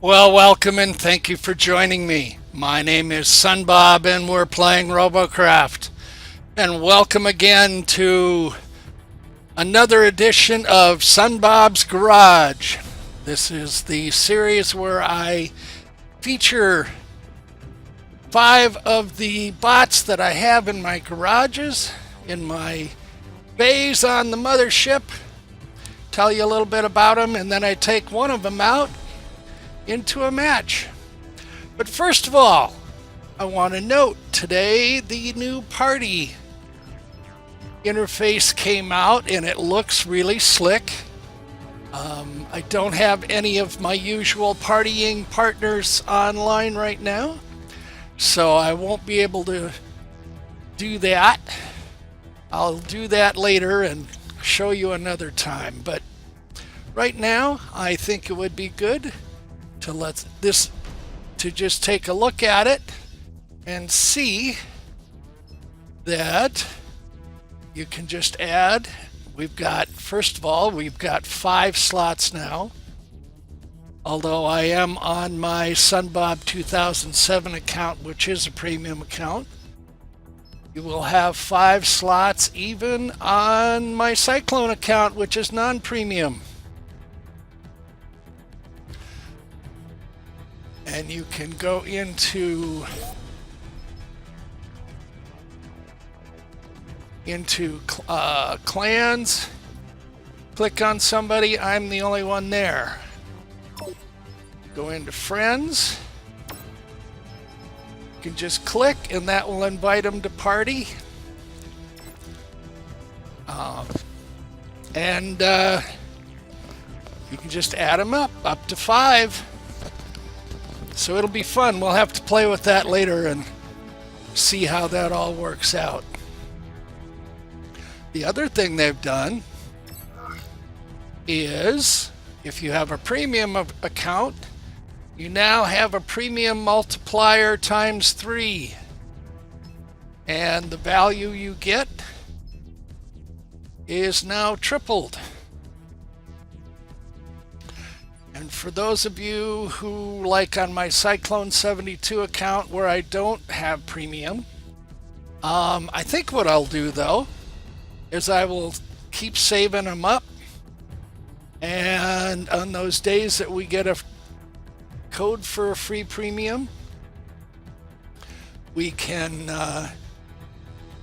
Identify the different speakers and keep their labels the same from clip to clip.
Speaker 1: Well, welcome and thank you for joining me. My name is SunBob and we're playing Robocraft. And welcome again to another edition of SunBob's Garage. This is the series where I feature 5 of the bots that I have in my garages, in my bays on the mothership. Tell you a little bit about them, and then I take one of them out into a match. But first of all, I want to note today the new party interface came out and it looks really slick. I don't have any of my usual partying partners online right now, so I won't be able to do that. I'll do that later and show you another time, but right now I think it would be good to just take a look at it and see that you can just add. First of all, we've got 5 slots now. Although I am on my SunBob 2007 account, which is a premium account, you will have 5 slots even on my Cyclone account, which is non-premium. And you can go into clans, click on somebody. I'm the only one there. Go into friends. You can just click and that will invite them to party. And you can just add them up to 5. So it'll be fun. We'll have to play with that later and see how that all works out. The other thing they've done is, if you have a premium account, you now have a premium multiplier times 3. And the value you get is now tripled. And for those of you who, like on my Cyclone 72 account where I don't have premium, I think what I'll do though is I will keep saving them up, and on those days that we get a code for a free premium, we can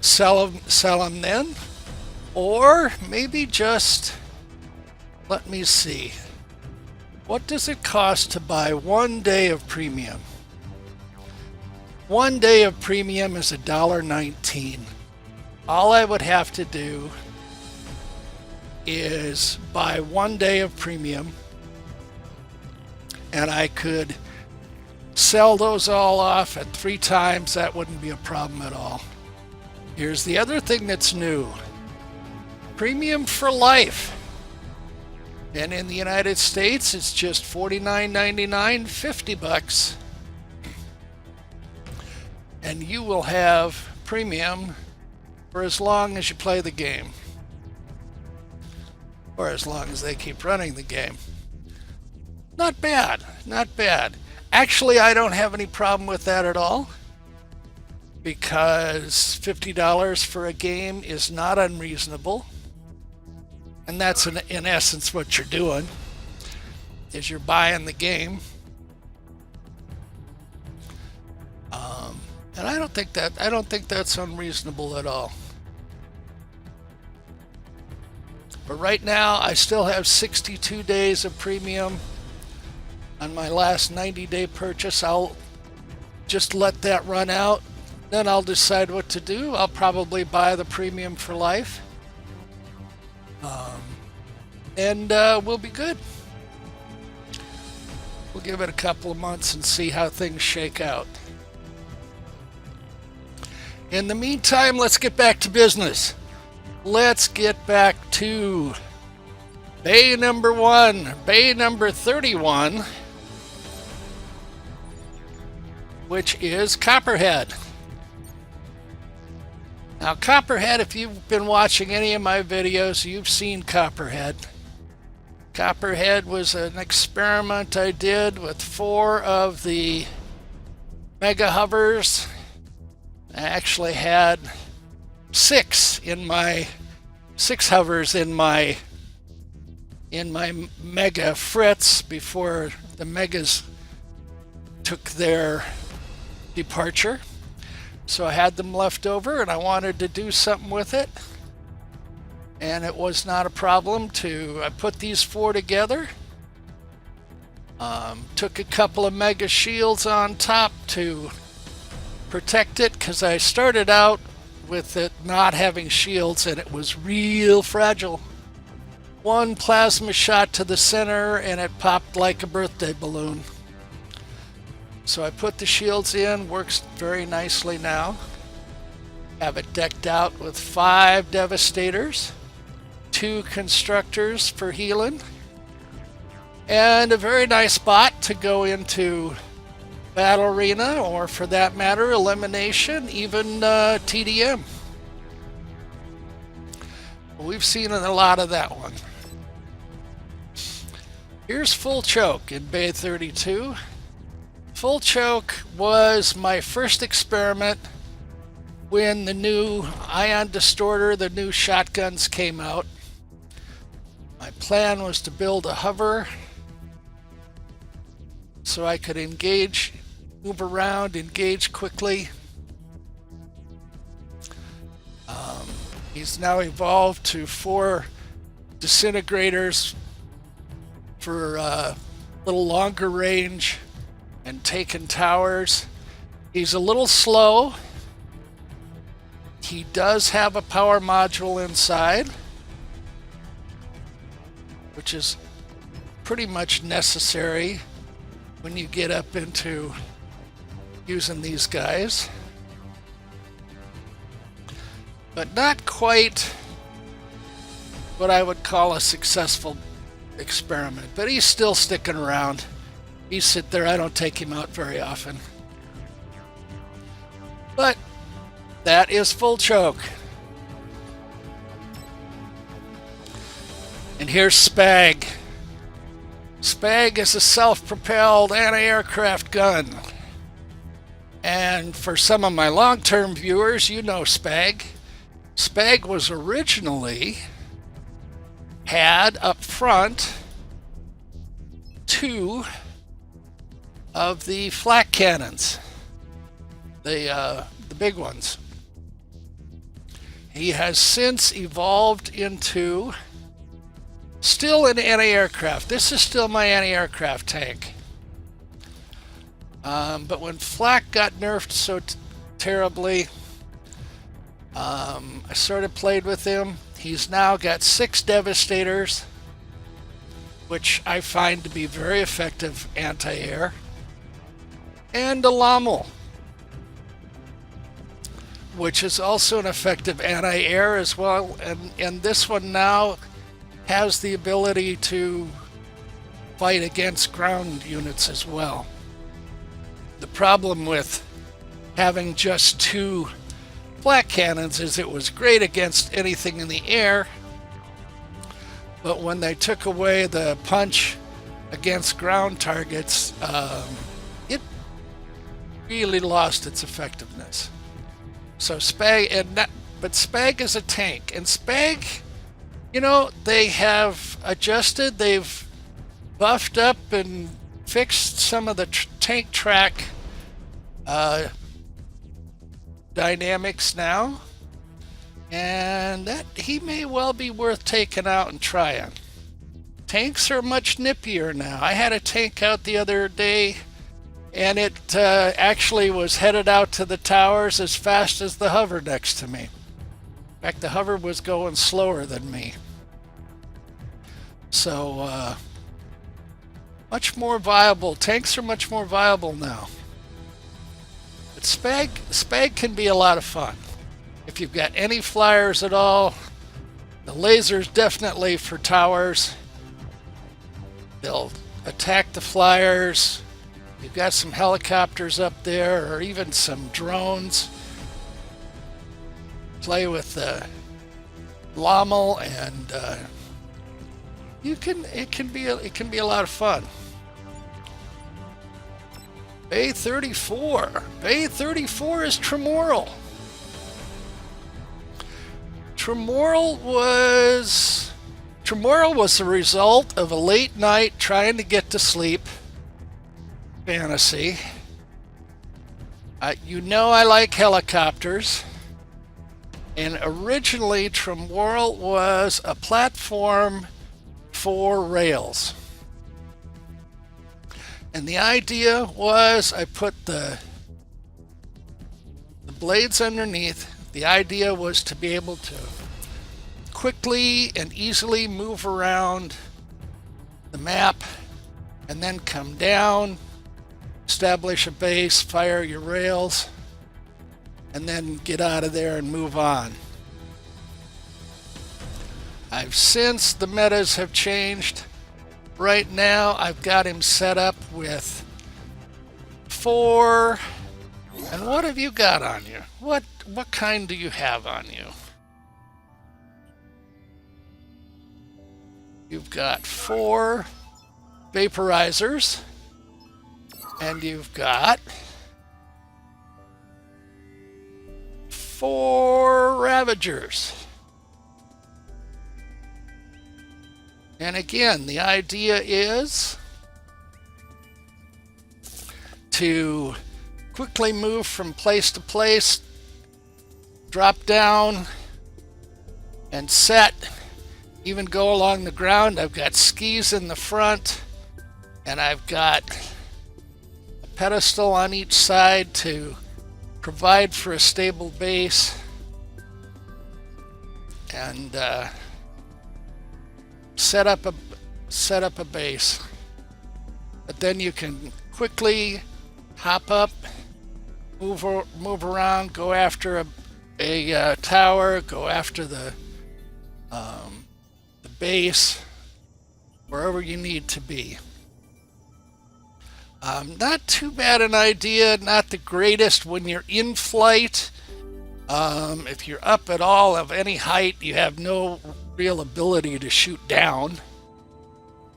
Speaker 1: sell them then, or maybe just, let me see. What does it cost to buy 1 day of premium? 1 day of premium is $1.19. All I would have to do is buy 1 day of premium, and I could sell those all off at 3 times. That wouldn't be a problem at all. Here's the other thing that's new. Premium for life. And in the United States, it's just $49.99, 50 bucks. And you will have premium for as long as you play the game. Or as long as they keep running the game. Not bad, not bad. Actually, I don't have any problem with that at all, because $50 for a game is not unreasonable. And that's in essence what you're doing, is you're buying the game. And I don't think that's unreasonable at all. But right now I still have 62 days of premium on my last 90-day purchase. I'll just let that run out, then I'll decide what to do. I'll probably buy the premium for life. And we'll be good. We'll give it a couple of months and see how things shake out. In the meantime, let's get back to business. Let's get back to bay number 1, bay number 31, which is Copperhead. Now, Copperhead, if you've been watching any of my videos, you've seen Copperhead. Copperhead was an experiment I did with 4 of the mega hovers. I actually had 6 hovers in my mega Fritz before the megas took their departure. So I had them left over and I wanted to do something with it. And it was not a problem I put these 4 together. Took a couple of mega shields on top to protect it, because I started out with it not having shields and it was real fragile. One plasma shot to the center and it popped like a birthday balloon. So I put the shields in, works very nicely now. Have it decked out with 5 Devastators, 2 Constructors for healing, and a very nice bot to go into Battle Arena, or for that matter, Elimination, even TDM. We've seen a lot of that one. Here's Full Choke in Bay 32. Full Choke was my first experiment when the new Ion Distorter, the new shotguns came out. My plan was to build a hover so I could engage, move around, engage quickly. He's now evolved to 4 disintegrators for a little longer range and taking towers. He's a little slow. He does have a power module inside, which is pretty much necessary when you get up into using these guys. But not quite what I would call a successful experiment. But he's still sticking around. He's sit there, I don't take him out very often. But that is Full Choke. And here's Spag. Spag is a self-propelled anti-aircraft gun. And for some of my long-term viewers, you know Spag. Spag was originally had up front 2 of the flak cannons, the big ones. He has since evolved into still an anti-aircraft. This is still my anti-aircraft tank. But when flak got nerfed so terribly, I sort of played with him. He's now got 6 Devastators, which I find to be very effective anti-air, and a Lommel, which is also an effective anti-air as well. And this one now has the ability to fight against ground units as well. The problem with having just 2 flak cannons is it was great against anything in the air, but when they took away the punch against ground targets, it really lost its effectiveness. So Spag, but Spag is a tank, and Spag, you know, they have adjusted, they've buffed up and fixed some of the tank track dynamics now, and that he may well be worth taking out and trying. Tanks are much nippier now. I had a tank out the other day, and it actually was headed out to the towers as fast as the hover next to me. In fact, the hover was going slower than me. So much more viable. Tanks are much more viable now. But Spag can be a lot of fun. If you've got any flyers at all, the laser's definitely for towers. They'll attack the flyers. You've got some helicopters up there, or even some drones. Play with the Lommel and it can be a lot of fun. Bay 34. Bay 34 is Tremoral. Tremoral was the result of a late night trying to get to sleep fantasy. You know I like helicopters, and originally Tremoral was a platform for rails. And the idea was I put the blades underneath. The idea was to be able to quickly and easily move around the map and then come down, establish a base, fire your rails, and then get out of there and move on. Since the metas have changed, right now I've got him set up with 4. And what have you got on you? What kind do you have on you? You've got 4 vaporizers, and you've got 4 ravagers. And again, the idea is to quickly move from place to place, drop down, and set, even go along the ground. I've got skis in the front, and I've got a pedestal on each side to provide for a stable base, and set up a base. But then you can quickly hop up, move around, go after a tower, go after the base, wherever you need to be. Not too bad an idea, not the greatest when you're in flight. If you're up at all of any height, you have no real ability to shoot down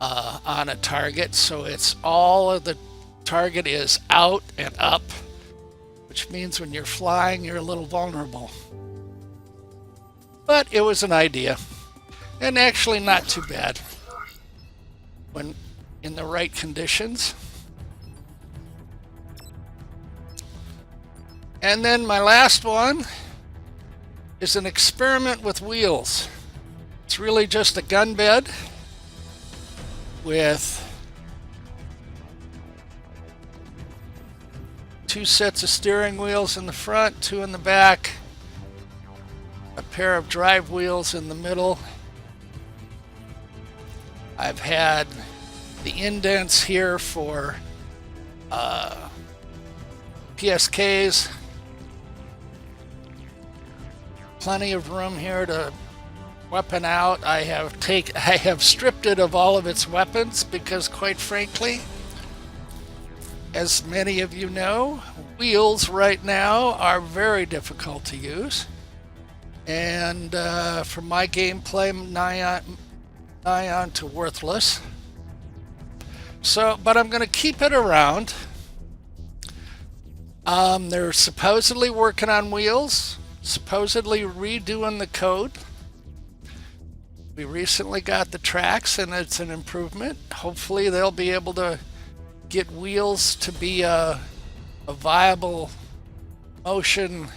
Speaker 1: on a target, so it's all of the target is out and up, which means when you're flying you're a little vulnerable. But it was an idea, and actually not too bad when in the right conditions. And then my last one is an experiment with wheels. It's really just a gun bed with 2 sets of steering wheels in the front, 2 in the back, a pair of drive wheels in the middle. I've had the indents here for PSKs. Plenty of room here to weapon out. I have stripped it of all of its weapons because, quite frankly, as many of you know, wheels right now are very difficult to use, and for my gameplay, nigh on to worthless. So, but I'm going to keep it around. They're supposedly working on wheels, supposedly redoing the code. We recently got the tracks, and it's an improvement. Hopefully they'll be able to get wheels to be a viable motion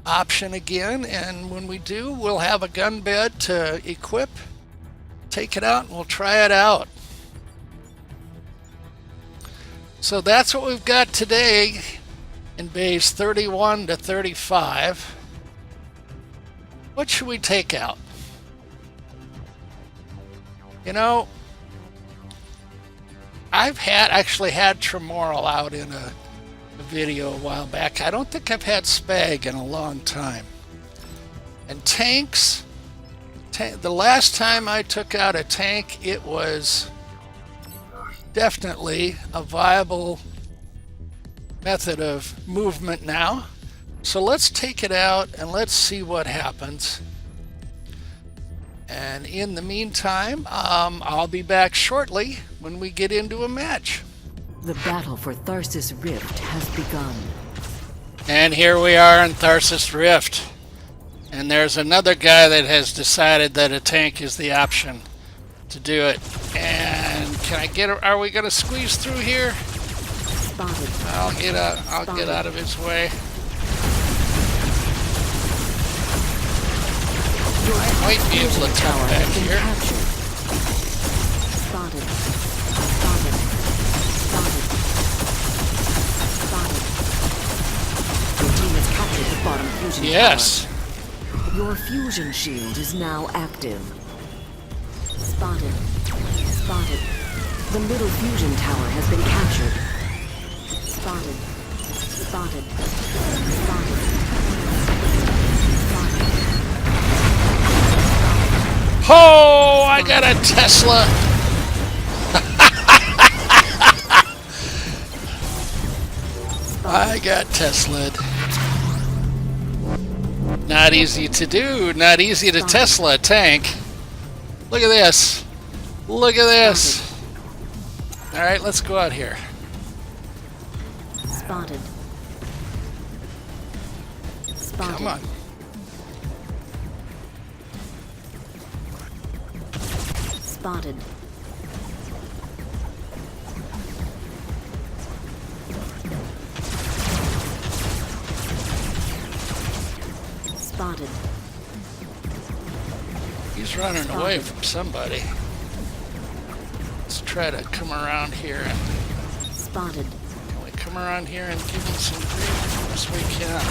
Speaker 1: option again, and when we do, we'll have a gun bed to equip, take it out, and we'll try it out. So that's what we've got today in bays 31 to 35. What should we take out? You know, I've actually had Tremoral out in a video a while back. I don't think I've had Spag in a long time. And tanks, the last time I took out a tank, it was definitely a viable method of movement now. So let's take it out and let's see what happens. And in the meantime, I'll be back shortly when we get into a match.
Speaker 2: The battle for Tharsis Rift has begun.
Speaker 1: And here we are in Tharsis Rift. And there's another guy that has decided that a tank is the option to do it. And can I get? Are we gonna squeeze through here?
Speaker 2: Spotted.
Speaker 1: I'll get out of his way. I might be able to tuck back here.
Speaker 2: Spotted. Spotted. Spotted. Spotted. Your team has captured the bottom fusion
Speaker 1: Yes.
Speaker 2: tower. Your fusion shield is now active. Spotted. Spotted. The middle fusion tower has been captured. Spotted. Spotted. Spotted.
Speaker 1: Oh, I got a Tesla. I got Tesla'd. Not easy to do. Not easy to Tesla a tank. Look at this. Look at this. All right, let's go out here.
Speaker 2: Spotted. Spotted.
Speaker 1: Come on.
Speaker 2: Spotted. Spotted.
Speaker 1: He's running away from somebody. Let's try to come around here. And
Speaker 2: Spotted.
Speaker 1: can we come around here and give him some grief? Yes, we can.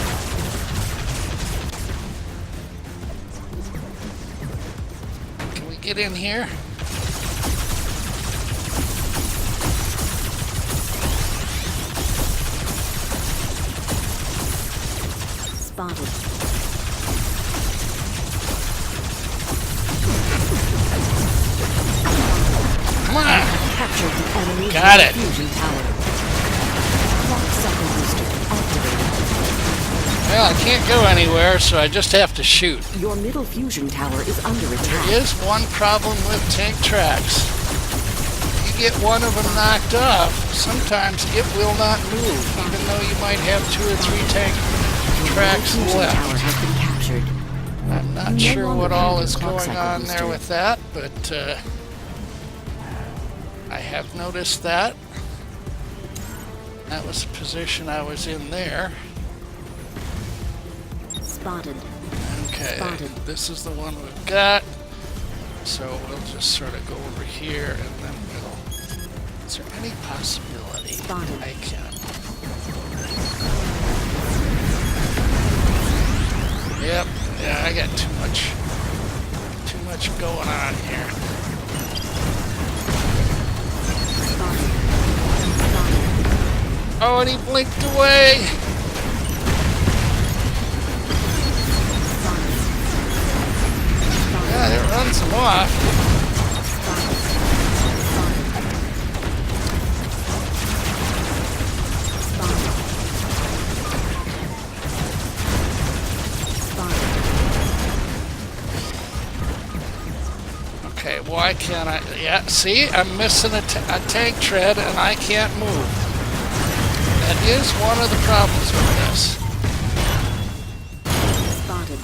Speaker 1: Can we get in here?
Speaker 2: Spotted.
Speaker 1: Come on.
Speaker 2: Captured the enemy
Speaker 1: Got it.
Speaker 2: fusion tower. Clock cycle booster activated.
Speaker 1: Well, I can't go anywhere, so I just have to shoot.
Speaker 2: Your middle fusion tower is under attack.
Speaker 1: There is one problem with tank tracks. You get one of them knocked off, sometimes it will not move, even though you might have 2 or 3 tank tracks
Speaker 2: Your fusion tower
Speaker 1: left.
Speaker 2: has been captured.
Speaker 1: I'm not
Speaker 2: No
Speaker 1: sure
Speaker 2: longer
Speaker 1: what all
Speaker 2: have
Speaker 1: is
Speaker 2: the clock
Speaker 1: going
Speaker 2: cycle
Speaker 1: on
Speaker 2: booster.
Speaker 1: there with that, but I have noticed that. That was the position I was in there.
Speaker 2: Spotted.
Speaker 1: Okay,
Speaker 2: Spotted.
Speaker 1: this is the one we've got. So we'll just sort of go over here and then we'll... Is there any possibility
Speaker 2: Spotted.
Speaker 1: I can... Yep, yeah, I got too much going on here.
Speaker 2: Spotted. Spotted.
Speaker 1: Oh, and he blinked away! Yeah, it runs him off. Okay, why can't I... Yeah, see? I'm missing a tank tread and I can't move. That is one of the problems with this.
Speaker 2: Spotted.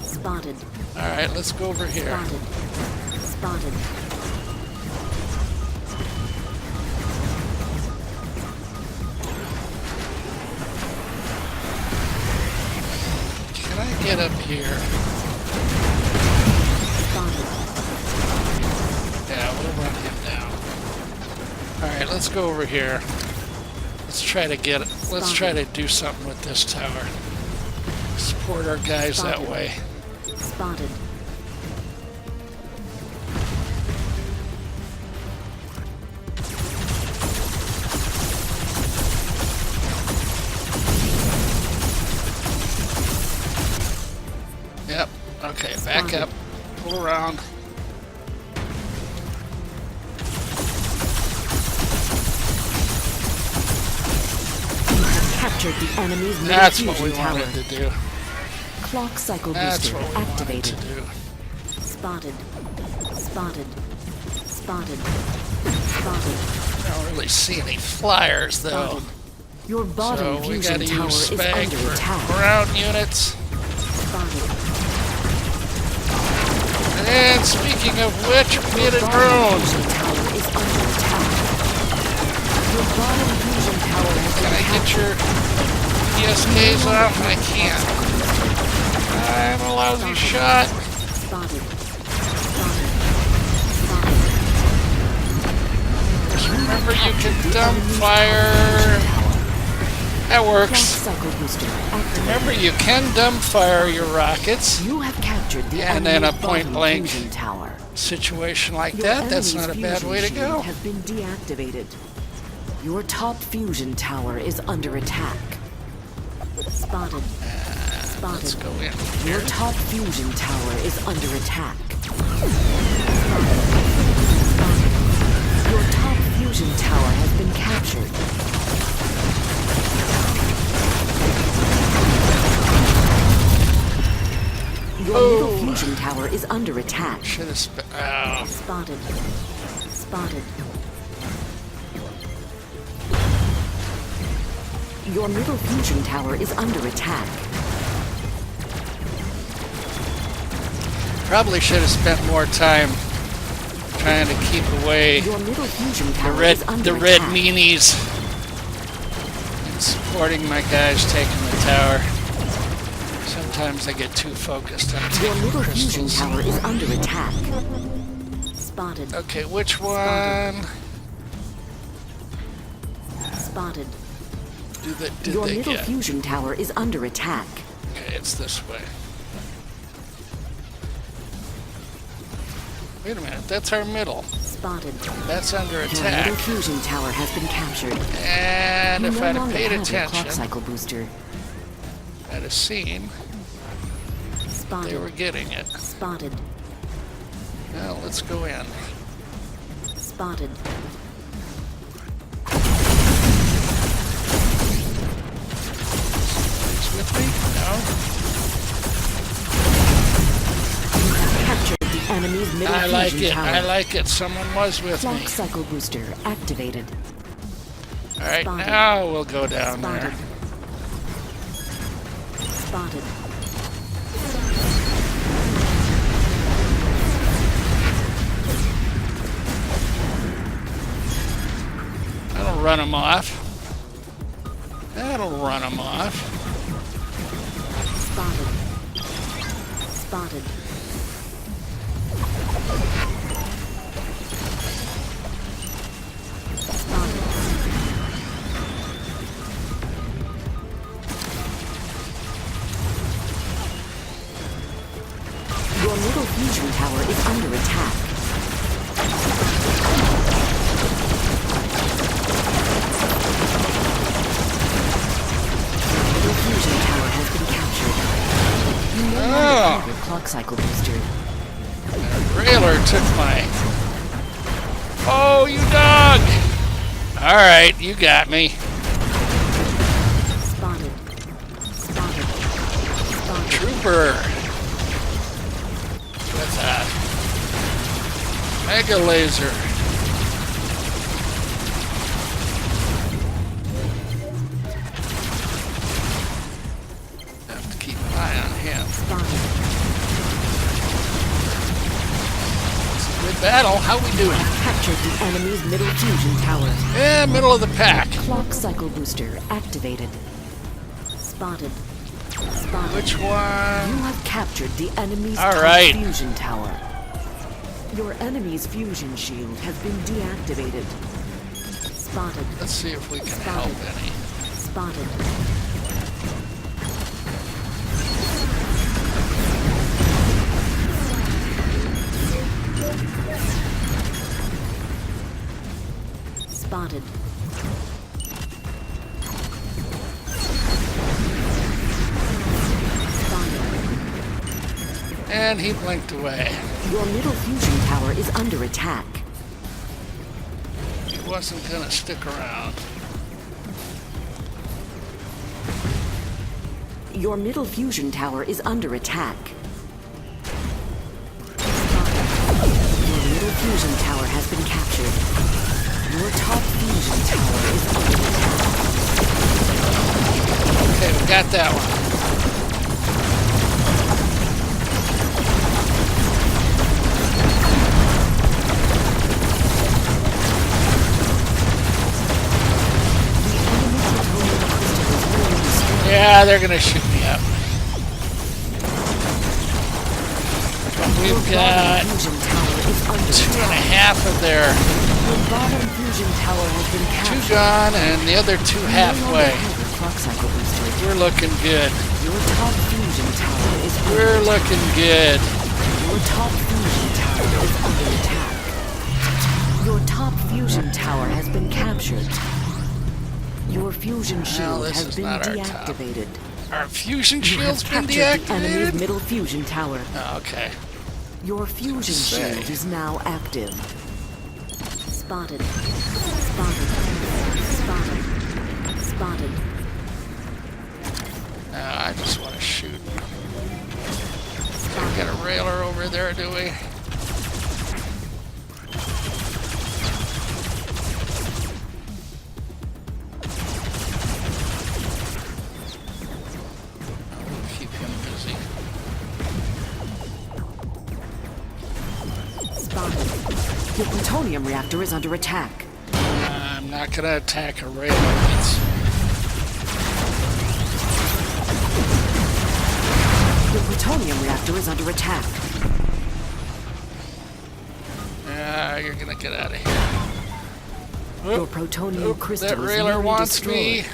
Speaker 2: Spotted.
Speaker 1: Alright, let's go over here.
Speaker 2: Spotted. Spotted.
Speaker 1: Can I get up here?
Speaker 2: Spotted.
Speaker 1: Yeah, we'll run him down. Alright, let's go over here. Let's try to get it. Let's try to do something with this tower. Support our guys that
Speaker 2: Spotted.
Speaker 1: way.
Speaker 2: Spotted.
Speaker 1: Yep. Okay, back
Speaker 2: Spotted.
Speaker 1: up. Pull around.
Speaker 2: captured the enemy's middle
Speaker 1: That's what we
Speaker 2: fusion tower.
Speaker 1: wanted to do.
Speaker 2: Clock cycle
Speaker 1: That's
Speaker 2: booster
Speaker 1: what we wanted
Speaker 2: activated.
Speaker 1: to do.
Speaker 2: Spotted. Spotted. Spotted. Spotted.
Speaker 1: I don't really see any flyers though.
Speaker 2: Spotted. Your bottom
Speaker 1: So we
Speaker 2: fusion
Speaker 1: gotta
Speaker 2: tower
Speaker 1: use
Speaker 2: is
Speaker 1: spag
Speaker 2: under
Speaker 1: for
Speaker 2: attack.
Speaker 1: ground units.
Speaker 2: Spotted.
Speaker 1: And speaking of which, we need a
Speaker 2: Bottom
Speaker 1: drone.
Speaker 2: fusion tower is under attack. Your bottom fusion tower has
Speaker 1: Can
Speaker 2: been
Speaker 1: I get
Speaker 2: captured.
Speaker 1: your PSKs off? I can't. I'm a lousy shot.
Speaker 2: Spotted. Spotted.
Speaker 1: Remember, you can dump fire. That
Speaker 2: Clock
Speaker 1: works.
Speaker 2: cycle booster activated.
Speaker 1: Remember, you can dump fire your rockets.
Speaker 2: You have captured the
Speaker 1: And then a
Speaker 2: enemy's
Speaker 1: point
Speaker 2: bottom
Speaker 1: blank
Speaker 2: fusion tower.
Speaker 1: situation like
Speaker 2: Your
Speaker 1: that, that's
Speaker 2: enemy's
Speaker 1: not a bad
Speaker 2: fusion
Speaker 1: way to
Speaker 2: shield
Speaker 1: go.
Speaker 2: has been deactivated. Your top fusion tower is under attack. Spotted.
Speaker 1: Let's
Speaker 2: Spotted.
Speaker 1: go in
Speaker 2: Your
Speaker 1: here.
Speaker 2: top fusion tower is under attack. Your top fusion tower has been captured. Your middle fusion tower is under attack.
Speaker 1: Should have oh.
Speaker 2: Spotted. Spotted. Your middle fusion tower is under attack.
Speaker 1: Probably should have spent more time trying to keep away
Speaker 2: Your middle fusion
Speaker 1: the
Speaker 2: tower
Speaker 1: red
Speaker 2: is under
Speaker 1: red
Speaker 2: attack.
Speaker 1: meanies and supporting my guys taking the tower. Sometimes I get too focused on
Speaker 2: Your
Speaker 1: taking
Speaker 2: middle fusion
Speaker 1: crystals.
Speaker 2: tower is under attack. Spotted.
Speaker 1: Okay, which one
Speaker 2: Spotted.
Speaker 1: did
Speaker 2: Your
Speaker 1: they
Speaker 2: middle
Speaker 1: get?
Speaker 2: fusion tower is under attack.
Speaker 1: Okay, it's this way. Wait a minute, that's our middle.
Speaker 2: Spotted.
Speaker 1: That's under
Speaker 2: Your
Speaker 1: attack.
Speaker 2: middle fusion tower has been captured.
Speaker 1: And
Speaker 2: You
Speaker 1: if
Speaker 2: no
Speaker 1: I'd have
Speaker 2: longer
Speaker 1: paid
Speaker 2: have your clock
Speaker 1: attention,
Speaker 2: cycle booster.
Speaker 1: I'd have seen they
Speaker 2: Spotted.
Speaker 1: were getting it.
Speaker 2: Spotted.
Speaker 1: Well, let's go in.
Speaker 2: Spotted.
Speaker 1: Is with me? No?
Speaker 2: Captured the enemy's middle
Speaker 1: I like
Speaker 2: fusion
Speaker 1: it.
Speaker 2: tower.
Speaker 1: I like it. Someone was with me.
Speaker 2: Clock cycle booster activated.
Speaker 1: All right,
Speaker 2: Spotted.
Speaker 1: now we'll go down
Speaker 2: Spotted.
Speaker 1: there.
Speaker 2: Spotted.
Speaker 1: That'll run them off. That'll run them off.
Speaker 2: Spotted. Spotted. Spotted. Your middle fusion tower is under attack. Middle fusion tower has been captured. You no longer have your clock cycle booster.
Speaker 1: Railer took my... Oh, you dog! All right, you got me.
Speaker 2: Spotted. Spotted. Spotted.
Speaker 1: Trooper. With a mega laser. Have to keep an eye on him.
Speaker 2: Spotted.
Speaker 1: It's a good battle. How we doing?
Speaker 2: Captured the enemy's middle fusion tower.
Speaker 1: Yeah, middle of the pack.
Speaker 2: Clock cycle booster activated. Spotted. Spotted.
Speaker 1: Which
Speaker 2: You
Speaker 1: one?
Speaker 2: have captured the enemy's
Speaker 1: All
Speaker 2: top
Speaker 1: right.
Speaker 2: fusion tower. Your enemy's fusion shield has been deactivated. Spotted.
Speaker 1: Let's see if we can help any.
Speaker 2: Spotted. Spotted. Spotted.
Speaker 1: And he blinked away.
Speaker 2: Your middle fusion tower is under attack.
Speaker 1: He wasn't gonna stick around.
Speaker 2: Your middle fusion tower is under attack. Your middle fusion tower has been captured. Your top fusion tower is under attack.
Speaker 1: Okay, we got that one. Yeah, they're gonna shoot me up. We've got 2.5 of their two gone and the other two halfway. We're looking good. We're looking good.
Speaker 2: Your top fusion tower is under attack. Your top fusion tower has been captured. Your fusion shield has been deactivated.
Speaker 1: Our fusion shield's been
Speaker 2: The enemy's
Speaker 1: deactivated?
Speaker 2: middle fusion tower.
Speaker 1: Oh, okay.
Speaker 2: Your fusion shield is now active. Spotted. Spotted. Spotted. Spotted.
Speaker 1: I just want to shoot. We got a railer over there, do we? Keep him busy.
Speaker 2: Spotted. Your plutonium reactor is under attack.
Speaker 1: I'm not gonna attack a railer. It's
Speaker 2: Your plutonium reactor is under attack.
Speaker 1: you're gonna get out of here.
Speaker 2: Your plutonium crystal
Speaker 1: That
Speaker 2: is
Speaker 1: railer
Speaker 2: nearly
Speaker 1: wants
Speaker 2: destroyed.
Speaker 1: me.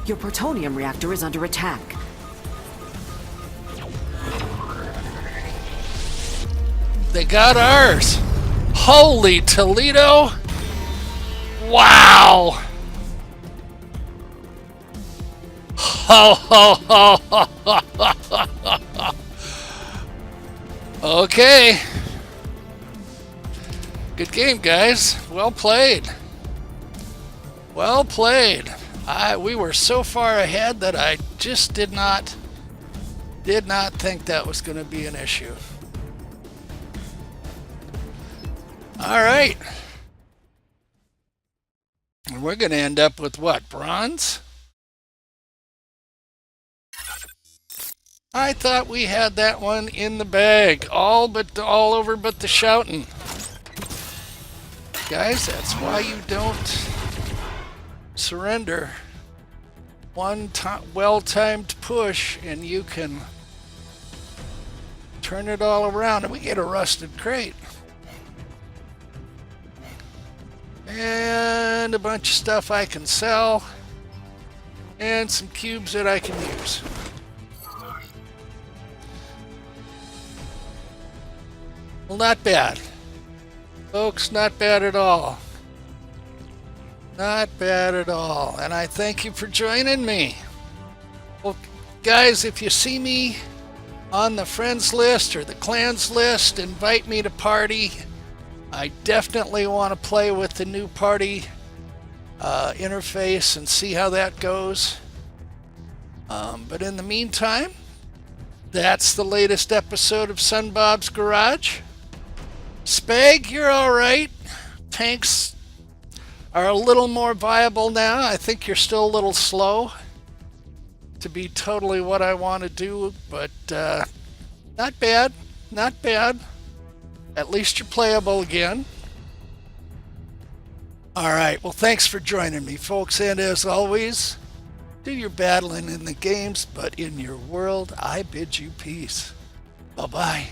Speaker 2: Your plutonium reactor is under attack.
Speaker 1: They got ours. Holy Toledo. Wow. Ho, ho, ho, ho, ho, ho, ho. Okay. Good game, guys. Well played. Well played. We were so far ahead that I just did not think that was going to be an issue. All right. And we're going to end up with what? Bronze? I thought we had that one in the bag. All over but the shouting. Guys, that's why you don't surrender. One well-timed push and you can turn it all around, and we get a rusted crate. And a bunch of stuff I can sell. And some cubes that I can use. Well, not bad. Folks, not bad at all. Not bad at all. And I thank you for joining me. Well, guys, if you see me on the friends list or the clans list, invite me to party. I definitely want to play with the new party interface and see how that goes. But in the meantime, that's the latest episode of SUNBOB'S Garage. Spag, you're all right. Tanks are a little more viable now. I think you're still a little slow to be totally what I want to do, but not bad. Not bad. At least you're playable again. All right. Well, thanks for joining me, folks. And as always, do your battling in the games, but in your world, I bid you peace. Bye-bye.